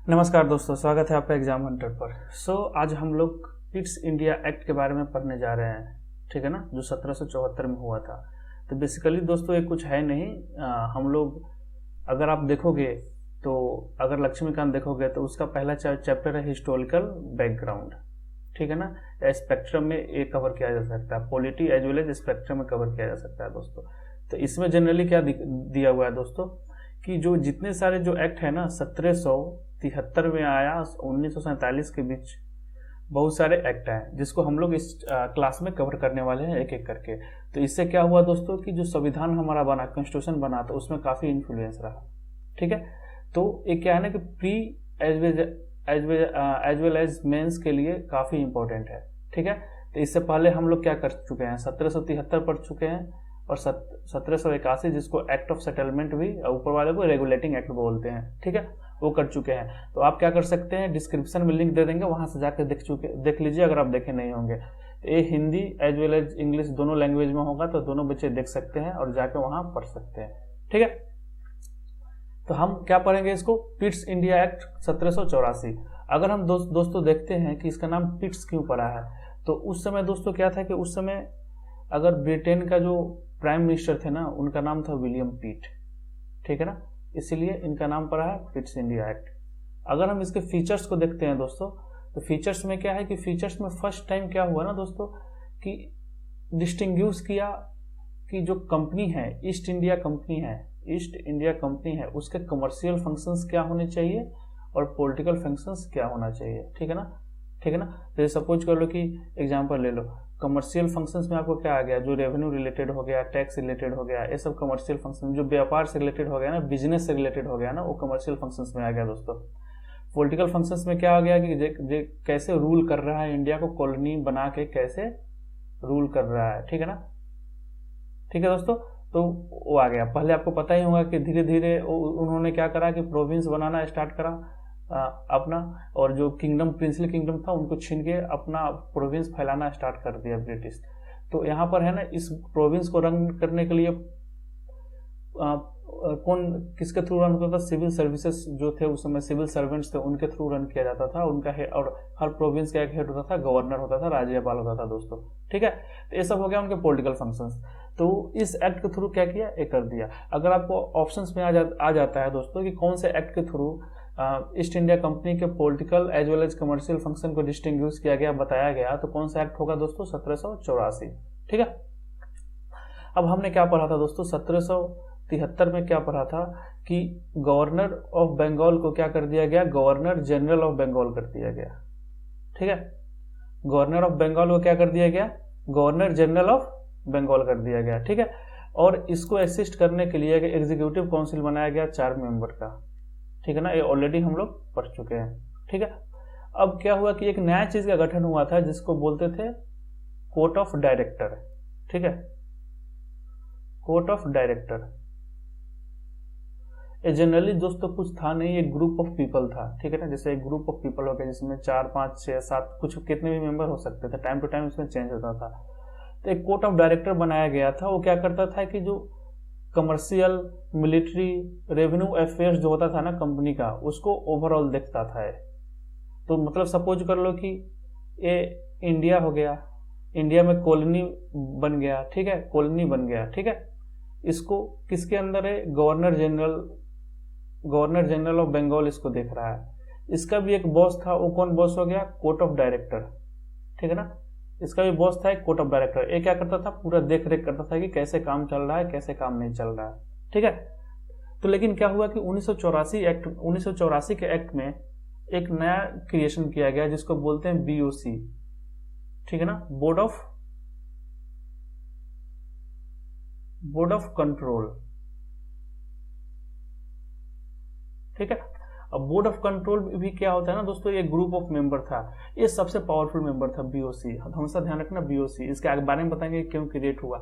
नमस्कार दोस्तों, स्वागत है आपका एग्जाम हंटर पर। आज हम लोग पिट्स इंडिया एक्ट के बारे में पढ़ने जा रहे हैं, ठीक है ना, जो 1774 में हुआ था। तो बेसिकली दोस्तों ये कुछ है नहीं। हम लोग अगर आप देखोगे तो अगर लक्ष्मीकांत देखोगे तो उसका पहला चैप्टर है हिस्टोरिकल बैकग्राउंड, ठीक है ना। स्पेक्ट्रम में ये कवर किया जा सकता है, polity as well as spectrum में कवर किया जा सकता है दोस्तों। तो इसमें जनरली क्या दिया हुआ है दोस्तों कि जो जितने सारे जो एक्ट है ना 1773 में आया 1947 के बीच बहुत सारे एक्ट हैं जिसको हम लोग इस क्लास में कवर करने वाले हैं एक एक करके। तो इससे क्या हुआ दोस्तों कि जो संविधान हमारा बना, कॉन्स्टिट्यूशन बना, तो उसमें काफ़ी इन्फ्लुएंस रहा, ठीक है। तो ये क्या है ना कि pre as well as mains के लिए काफ़ी इंपॉर्टेंट है, ठीक है। तो इससे पहले हम लोग क्या कर चुके हैं, 1773 पढ़ चुके हैं और 1781 जिसको एक्ट ऑफ सेटलमेंट भी ऊपर वाले को रेगुलेटिंग एक्ट बोलते हैं, ठीक है, वो कर चुके हैं। तो आप क्या कर सकते हैं, डिस्क्रिप्शन में लिंक दे देंगे, वहां से जाकर देख लीजिए अगर आप देखे नहीं होंगे। तो ये Hindi as well as English दोनों लैंग्वेज में होगा, तो दोनों बच्चे देख सकते हैं और जाकर वहां पढ़ सकते हैं, ठीक है। तो हम क्या पढ़ेंगे इसको, पिट्स इंडिया एक्ट 1784। अगर हम दोस्तों देखते हैं कि इसका नाम पिट्स क्यों पड़ा है, तो उस समय दोस्तों क्या था कि उस समय अगर ब्रिटेन का जो प्राइम मिनिस्टर थे ना, उनका नाम था विलियम पिट, ठीक है ना, इसीलिए इनका नाम पड़ा है पिट्स इंडिया एक्ट। अगर हम इसके फीचर्स को देखते हैं दोस्तों, तो फीचर्स में क्या है कि फीचर्स में फर्स्ट टाइम क्या हुआ ना दोस्तों कि डिस्टिंग्विश किया कि जो कंपनी है ईस्ट इंडिया कंपनी है उसके कमर्शियल फंक्शंस क्या होने चाहिए और पॉलिटिकल फंक्शंस क्या होना चाहिए, ठीक है ना। तो सपोज कर लो कि एग्जांपल ले लो, कमर्शियल फंक्शंस में आपको क्या आ गया, जो रेवेन्यू रिलेटेड हो गया, टैक्स रिलेटेड हो गया, ये सब कमर्शियल फंक्शन, जो व्यापार से रिलेटेड हो गया ना, बिजनेस से रिलेटेड हो गया ना, वो कमर्शियल फंक्शंस में आ गया दोस्तों। पॉलिटिकल फंक्शंस में क्या आ गया कि कैसे रूल कर रहा है, इंडिया को कॉलोनी बना के कैसे रूल कर रहा है, ठीक है दोस्तों। तो वो आ गया। पहले आपको पता ही होगा कि धीरे धीरे उन्होंने क्या करा कि प्रोविंस बनाना स्टार्ट करा अपना, और जो किंगडम, प्रिंसली किंगडम था, उनको छीन के अपना प्रोविंस फैलाना स्टार्ट कर दिया ब्रिटिश। तो यहाँ पर है ना, इस प्रोविंस को रन करने के लिए कौन किसके थ्रू रन होता था, सिविल सर्विसेज जो थे उस समय, सिविल सर्वेंट्स थे, उनके थ्रू रन किया जाता था उनका हेड। और हर प्रोविंस का एक हेड होता था, गवर्नर होता था, राज्यपाल होता था दोस्तों, ठीक है। तो ये सब हो गया उनके पॉलिटिकल फंक्शंस। तो इस एक्ट के थ्रू क्या किया, ये कर दिया। अगर आपको ऑप्शंस में आ जाता है दोस्तों कि कौन से एक्ट के थ्रू ईस्ट इंडिया कंपनी के political as well as commercial function को डिस्टिंग्विश किया गया, बताया गया, तो कौन सा एक्ट होगा दोस्तों, 1784, ठीक है। अब हमने क्या पढ़ा था दोस्तों, 1773 में क्या पढ़ा था कि गवर्नर ऑफ बंगाल को क्या कर दिया गया, गवर्नर जनरल ऑफ बंगाल कर दिया गया, ठीक है। गवर्नर ऑफ बंगाल को क्या कर दिया गया, गवर्नर जनरल ऑफ बंगाल कर दिया गया, ठीक है। और इसको असिस्ट करने के लिए एग्जीक्यूटिव काउंसिल बनाया गया 4 मेंबर का, ठीक है ना। ये ऑलरेडी हम लोग पढ़ चुके हैं, ठीक है। अब क्या हुआ कि एक नया चीज का गठन हुआ था जिसको बोलते थे कोर्ट ऑफ डायरेक्टर, ठीक है, कोर्ट ऑफ डायरेक्टर। ये जनरली दोस्तों कुछ था नहीं, एक ग्रुप ऑफ पीपल था, ठीक है ना। जैसे एक ग्रुप ऑफ पीपल हो गया जिसमें 4, 5, 6, 7 कुछ कितने भी मेंबर हो सकते थे, टाइम टू टाइम इसमें चेंज होता था। तो एक कोर्ट ऑफ डायरेक्टर बनाया गया था। वो क्या करता था कि जो कमर्शियल, मिलिट्री, रेवेन्यू अफेयर्स जो होता था ना कंपनी का, उसको ओवरऑल देखता था। तो मतलब सपोज कर लो कि ये इंडिया हो गया, इंडिया में कॉलोनी बन गया, ठीक है, कॉलोनी बन गया, ठीक है। इसको किसके अंदर है, गवर्नर जनरल ऑफ बंगाल इसको देख रहा है। इसका भी एक बॉस था, वो कौन बॉस हो गया, कोर्ट ऑफ डायरेक्टर, ठीक है ना। इसका भी बॉस था एक कोर्ट ऑफ डायरेक्टर। ये क्या करता था, पूरा देख रेख करता था कि कैसे काम चल रहा है, कैसे काम नहीं चल रहा है, ठीक है। तो लेकिन क्या हुआ कि 1984 के एक्ट में एक नया क्रिएशन किया गया जिसको बोलते हैं BOC, ठीक है ना, बोर्ड ऑफ कंट्रोल, ठीक है। अब बोर्ड ऑफ कंट्रोल भी क्या होता है ना दोस्तों, ये ग्रुप ऑफ मेंबर था, ये सबसे पावरफुल मेंबर था BOC। हमेशा ध्यान रखना BOC, इसके आगे बारे में बताएंगे क्यों क्रिएट हुआ।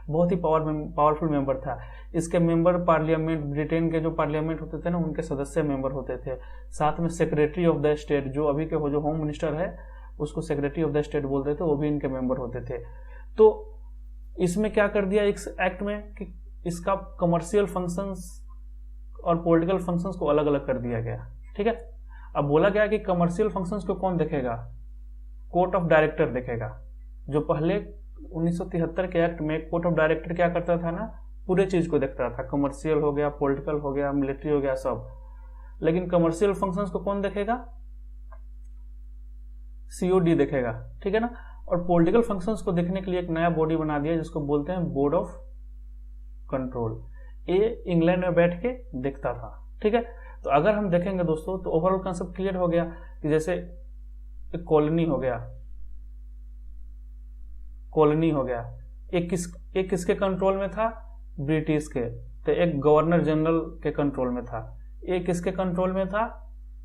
बहुत ही पावरफुल मेंबर था। इसके मेंबर पार्लियामेंट, ब्रिटेन के जो पार्लियामेंट होते थे ना, उनके सदस्य मेंबर होते थे। साथ में सेक्रेटरी ऑफ द स्टेट, जो अभी के जो होम मिनिस्टर है उसको सेक्रेटरी ऑफ द स्टेट बोलते थे, वो भी इनके मेंबर होते थे। तो इसमें क्या कर दिया इस एक्ट में कि इसका कमर्शियल फंक्शंस और पॉलिटिकल फंक्शंस को अलग अलग कर दिया गया, ठीक है। अब बोला गया कि कमर्शियल फंक्शंस को कौन देखेगा, कोर्ट ऑफ डायरेक्टर देखेगा। जो पहले 1973 के एक्ट में कोर्ट ऑफ डायरेक्टर क्या करता था ना, पूरे चीज को देखता था, कमर्शियल हो गया, पॉलिटिकल हो गया, मिलिट्री हो गया, सब। लेकिन कमर्शियल फंक्शंस को कौन देखेगा, सीओडी देखेगा, ठीक है ना। और पॉलिटिकल फंक्शंस को देखने के लिए एक नया बॉडी बना दिया जिसको बोलते हैं बोर्ड ऑफ कंट्रोल। ये इंग्लैंड में बैठ के देखता था, ठीक है। तो अगर हम देखेंगे दोस्तों तो ओवरऑल कंसेप्ट क्लियर हो गया कि जैसे एक कॉलोनी हो गया, एक किसके कंट्रोल में था, ब्रिटिश के। तो एक गवर्नर जनरल के कंट्रोल में था। एक किसके कंट्रोल में था,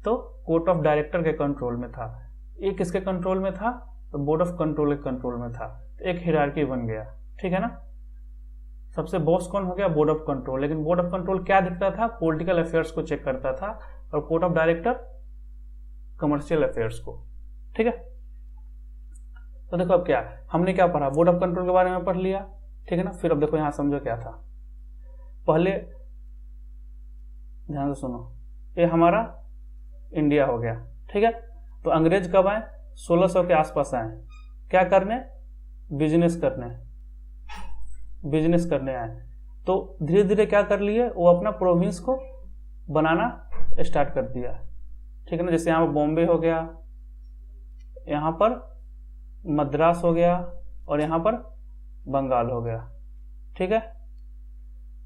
तो कोर्ट ऑफ डायरेक्टर के कंट्रोल में था। एक किसके कंट्रोल में था, तो बोर्ड ऑफ कंट्रोल के कंट्रोल में था। तो एक हिरार्की बन गया, ठीक है ना। सबसे बॉस कौन हो गया, बोर्ड ऑफ कंट्रोल। लेकिन बोर्ड ऑफ कंट्रोल क्या देखता था, पॉलिटिकल अफेयर्स को चेक करता था, और court of director commercial affairs को, ठीक है। तो देखो अब क्या हमने क्या पढ़ा, बोर्ड ऑफ कंट्रोल के बारे में पढ़ लिया, ठीक है ना। फिर अब देखो यहां समझो क्या था। पहले ध्यान से सुनो, ये हमारा इंडिया हो गया, ठीक है। तो अंग्रेज कब आए, 1600 के आसपास आए। क्या करने, बिजनेस करने आए। तो धीरे धीरे क्या कर लिए, वो अपना प्रोविंस को बनाना स्टार्ट कर दिया, ठीक है ना। जैसे यहाँ पर बॉम्बे हो गया, यहाँ पर मद्रास हो गया, और यहाँ पर बंगाल हो गया, ठीक है।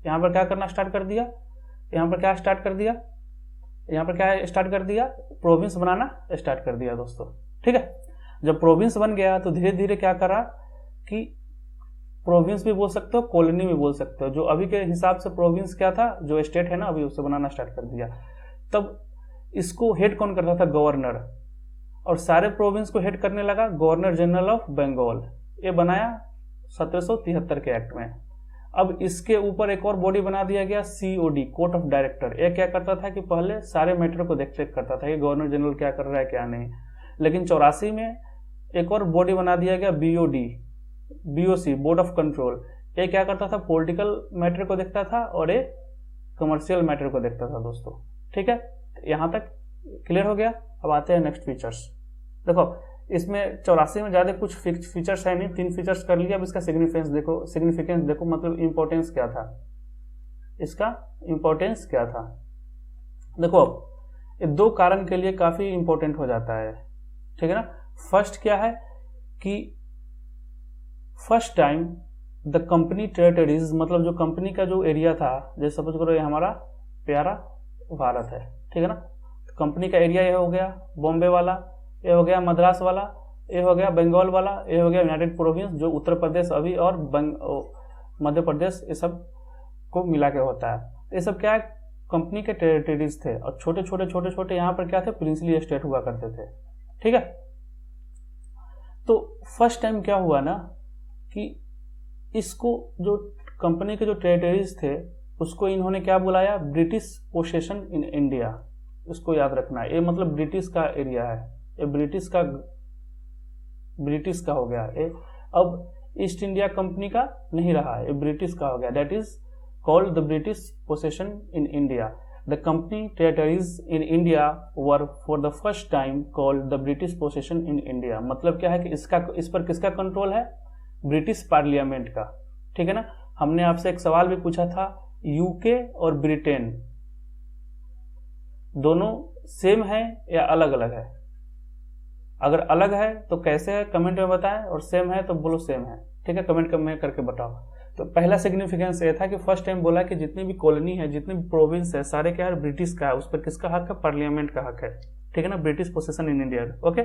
यहाँ पर क्या करना स्टार्ट कर दिया, यहाँ पर क्या स्टार्ट कर दिया, प्रोविंस बनाना स्टार्ट कर दिया दोस्तों, ठीक है। जब प्रोविंस बन गया तो धीरे धीरे क्या करा कि प्रोविंस भी बोल सकते हो, कॉलोनी भी बोल सकते हो। जो अभी के हिसाब से प्रोविंस क्या था, जो स्टेट है ना अभी, उससे बनाना स्टार्ट कर दिया। तब इसको हेड कौन करता था, गवर्नर। और सारे प्रोविंस को हेड करने लगा गवर्नर जनरल ऑफ बंगाल। ये बनाया 1773 के एक्ट में। अब इसके ऊपर एक और बॉडी बना दिया गया, सीओडी, कोर्ट ऑफ डायरेक्टर। ये क्या करता था कि पहले सारे मैटर को देख रेख करता था कि गवर्नर जनरल क्या कर रहा है क्या नहीं। लेकिन 84 में एक और बॉडी बना दिया गया, बीओसी, बोर्ड ऑफ कंट्रोल। ये क्या करता था, पॉलिटिकल मैटर को देखता था, और ये कमर्शियल मैटर को देखता था दोस्तों, ठीक है। यहां तक क्लियर हो गया। अब आते हैं नेक्स्ट फीचर्स। देखो इसमें 84 में ज्यादा कुछ फीचर्स है नहीं, 3 फीचर्स कर लिया। अब इसका सिग्निफिकेंस देखो, मतलब इंपॉर्टेंस क्या था, इसका इंपॉर्टेंस क्या था। देखो अब ये 2 कारण के लिए काफी इंपॉर्टेंट हो जाता है, ठीक है ना। फर्स्ट क्या है कि first time the company territories, मतलब जो कंपनी का जो एरिया था, जैसे सपोज करो ये हमारा प्यारा भारत है, ठीक है ना। तो कंपनी का एरिया ये हो गया बॉम्बे वाला, ये हो गया मद्रास वाला, ये हो गया बंगाल वाला, ये हो गया यूनाइटेड प्रोविंस, जो उत्तर प्रदेश अभी और मध्य प्रदेश, ये सब को मिला के होता है। ये सब क्या है, कंपनी के टेरिटरीज थे। और छोटे छोटे यहाँ पर क्या थे, प्रिंसली स्टेट हुआ करते थे, ठीक है। तो फर्स्ट टाइम क्या हुआ ना कि इसको जो कंपनी के जो टेरिटरीज थे उसको इन्होंने क्या बुलाया, ब्रिटिश पोसेशन इन इंडिया। इसको याद रखना, ये मतलब ब्रिटिश का एरिया है, ये ब्रिटिश का हो गया। ये अब ईस्ट इंडिया कंपनी का नहीं रहा, ये ब्रिटिश का हो गया। That is called the British possession in India. The company territories in India were for the first time called the British possession in India. मतलब क्या है कि इस पर किसका कंट्रोल है, ब्रिटिश पार्लियामेंट का, ठीक है ना। हमने आपसे एक सवाल भी पूछा था, यूके और ब्रिटेन दोनों सेम है या अलग अलग है। अगर अलग है तो कैसे है, कमेंट में बताएं, और सेम है तो बोलो सेम है, ठीक है, कमेंट में करके बताओ। तो पहला सिग्निफिकेंस ये था कि फर्स्ट टाइम बोला कि जितनी भी कॉलोनी है, जितनी भी प्रोविंस है, सारे क्या है, ब्रिटिश का है। उस पर किसका हक है, पार्लियामेंट का हक है, ठीक है ना, British possession in India. Okay,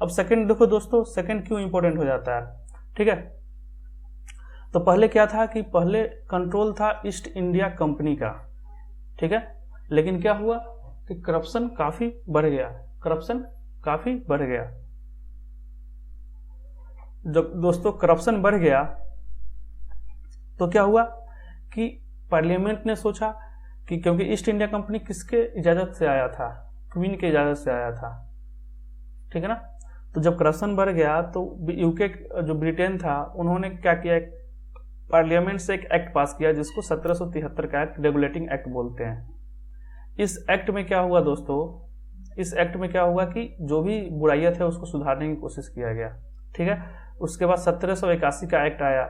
अब सेकंड देखो दोस्तों, सेकंड क्यों इंपॉर्टेंट हो जाता है, ठीक है। तो पहले क्या था कि पहले कंट्रोल था ईस्ट इंडिया कंपनी का, ठीक है। लेकिन क्या हुआ कि करप्शन काफी बढ़ गया। जब दोस्तों करप्शन बढ़ गया तो क्या हुआ कि पार्लियामेंट ने सोचा कि क्योंकि ईस्ट इंडिया कंपनी किसके इजाजत से आया था, क्वीन के इजाजत से आया था, ठीक है ना। तो जब करप्शन बढ़ गया तो यूके जो ब्रिटेन था उन्होंने क्या किया, पार्लियामेंट से एक एक्ट पास किया जिसको 1773 का एक्ट, रेगुलेटिंग एक्ट बोलते हैं। इस एक्ट में क्या हुआ दोस्तों, इस एक्ट में क्या हुआ कि जो भी बुराइयां थे उसको सुधारने की कोशिश किया गया, ठीक है। उसके बाद 1781 का एक्ट आया,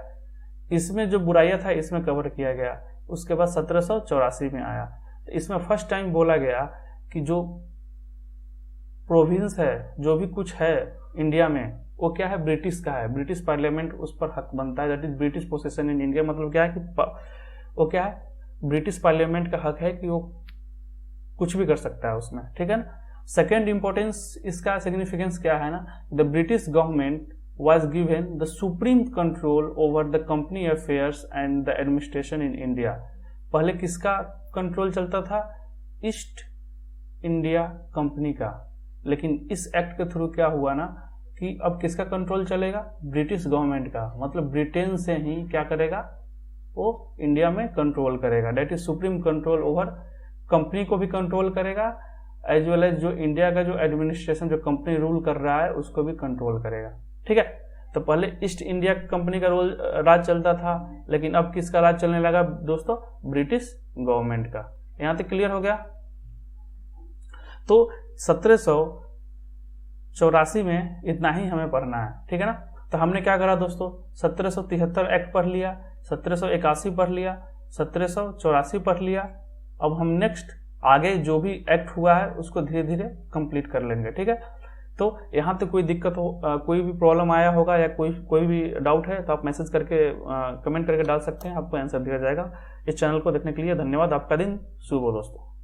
इसमें जो बुराइयां था इसमें कवर किया गया। उसके बाद 1784 में आया, तो इसमें फर्स्ट टाइम बोला गया कि जो प्रोविंस है, जो भी कुछ है इंडिया में, वो क्या है, ब्रिटिश का है। ब्रिटिश पार्लियामेंट उस पर हक बनता है, that is British possession in India. मतलब क्या है कि वो क्या है, ब्रिटिश पार्लियामेंट का हक है कि वो कुछ भी कर सकता है उसमें, ठीक है ना। सेकेंड इंपॉर्टेंस इसका सिग्निफिकेंस क्या है ना, the British government was given the supreme control over the company affairs and the administration in India। पहले किसका कंट्रोल चलता था, ईस्ट इंडिया कंपनी का, लेकिन इस एक्ट के थ्रू क्या हुआ ना कि अब किसका कंट्रोल चलेगा, ब्रिटिश गवर्नमेंट का। मतलब ब्रिटेन से ही क्या करेगा, वो इंडिया में कंट्रोल करेगा, that is supreme control over company को भी कंट्रोल करेगा, एज वेल एज जो इंडिया का जो एडमिनिस्ट्रेशन, जो कंपनी रूल कर रहा है उसको भी कंट्रोल करेगा, ठीक है। तो पहले ईस्ट इंडिया कंपनी का राज चलता था, लेकिन अब किसका राज चलने लगा दोस्तों, ब्रिटिश गवर्नमेंट का। यहां तक क्लियर हो गया। तो 1784 में इतना ही हमें पढ़ना है, ठीक है ना। तो हमने क्या करा दोस्तों, 1773 एक्ट पढ़ लिया, 1781 पढ़ लिया, 1784 पढ़ लिया। अब हम नेक्स्ट आगे जो भी एक्ट हुआ है उसको धीरे धीरे कंप्लीट कर लेंगे, ठीक है। तो यहाँ तक कोई दिक्कत हो, कोई भी प्रॉब्लम आया होगा या कोई भी डाउट है तो आप मैसेज करके कमेंट करके डाल सकते हैं, आपको आंसर दिया जाएगा। इस चैनल को देखने के लिए धन्यवाद। आपका दिन शुभ हो दोस्तों।